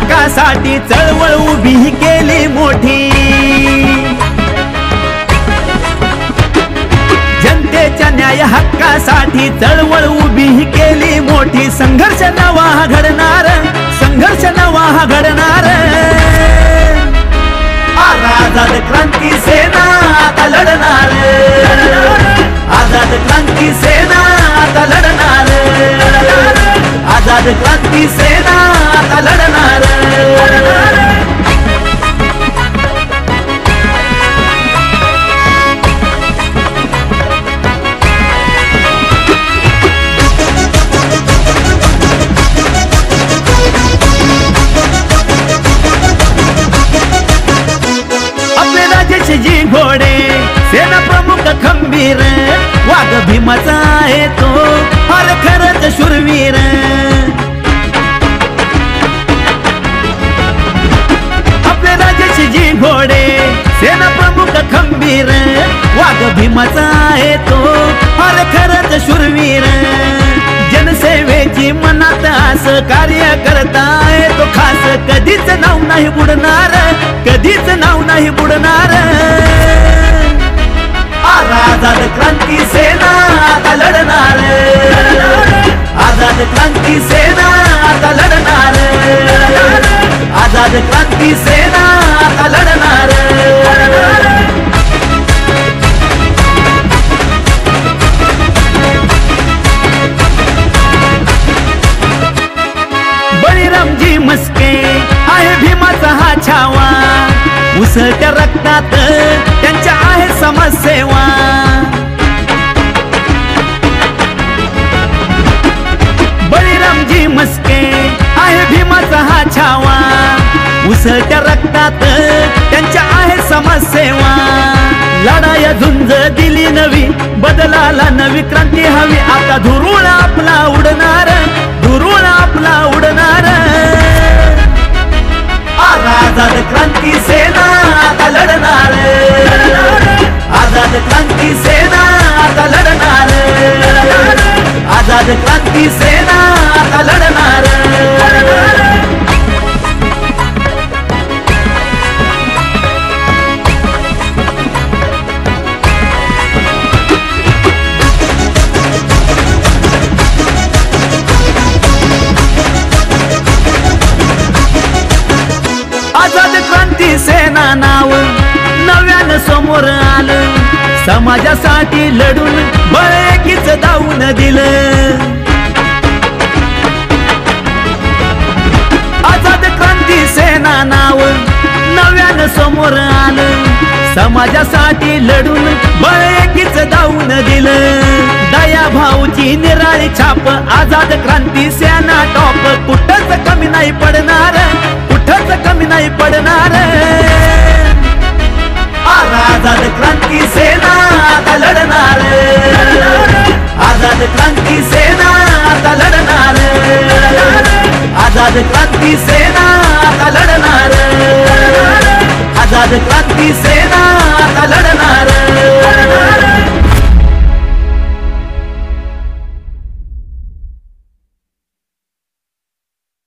हक्कासाठी चळवळ उभी केली मोठी। जनतेच्या न्याय हक्कासाठी चळवळ उभी केली मोठी। संघर्ष नवा घडणार, संघर्ष नवा घडणार। आझाद क्रांती सेना आता लढणार, आझाद क्रांती सेना आता लढणार, आझाद क्रांती सेना आता लढणार। जी घोडे सेना प्रमुख खंबीर, वाघ भीमाचा आहे तो अरे खरंच शूरवीर। आपले राजेश जी घोडे सेना प्रमुख खंबीर, वाघ भीमाचा आहे तो अरे खरंच शूरवीर। जनसेवेची मनात आस कार्य करताय तो खास, कधीच नाव नाही बुडणार, कधीच नाव नाही बुडणार। आझाद क्रांती सेना आता लढणार, आझाद क्रांती सेना आता लढणार, आझाद क्रांती सेना आता लढणार। बळीरामजी मस्के आहे भीमाचा हा छावा, उसळत्या रक्तात त्यांच्या आहे समाजसेवा। बळीरामजी मस्के आहे भीमाचा हा छावा, उसळत्या रक्तात त्यांच्या आहे समाजसेवा। लढाया झुंज दिली नवी, बदलाला नवी क्रांती हवी। आता धुरूळ आपला उडणार, धुरूळ आपला उडणार। आझाद क्रांती सेना आता लढणार, आझाद क्रांती सेना आता लढणार, आझाद क्रांती सेना आता लढणार। आझाद क्रांती सेना नाव नव्यानं समोर आलं, समाजासाठी लढून बळ एकीच दावून दिलं। आझाद क्रांती सेना नाव नव्यानं समोर आलं, समाजासाठी लढून बळ एकीच दावून दिलं। दया भाऊची निराळी छाप, आझाद क्रांती सेना टॉप, कुठंच कमी नाही पडणार, कुठंच कमी नाही पडणार। आझाद क्रांती सेना आता लढणार, आझाद क्रांती सेना आता लढणार, आझाद क्रांती सेना आता लढणार, आझाद क्रांती सेना आता लढणार।